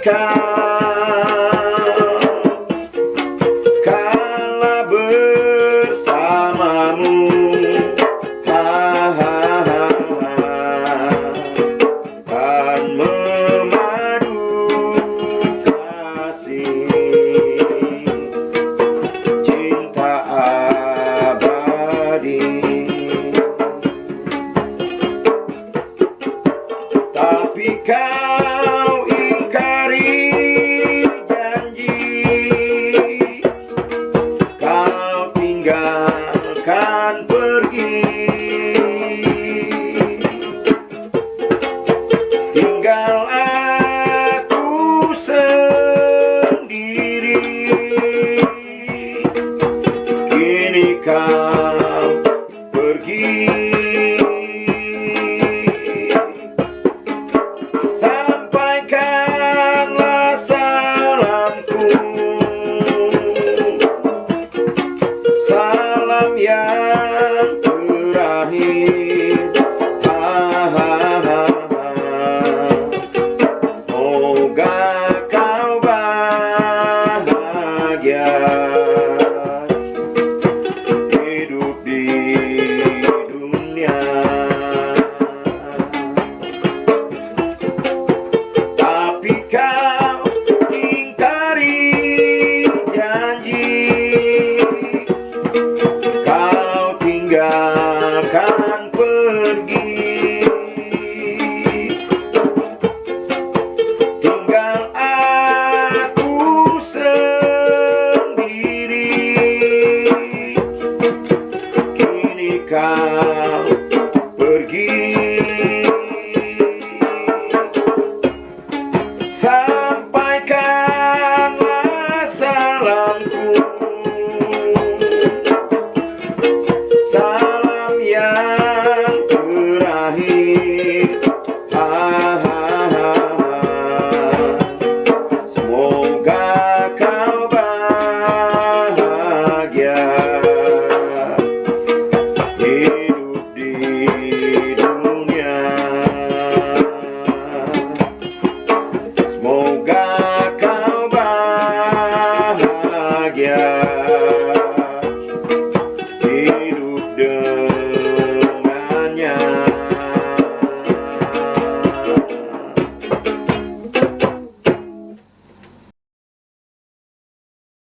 kau kala bersamamu, kan memadu kasih cinta abadi. Tapi kau ingkari janji, kau tinggalkan pergi, tinggal aku sendiri. Kini kau pergi, sampaikanlah salamku, salam yang terakhir. Semoga kau bahagia hidup di dunia. Tapi kau ingkari janji, kau tinggalkan pergi, tinggal aku sendiri. Kini kau pergi, sampaikanlah salamku, salam yang terakhir. Semoga kau bahagia hidup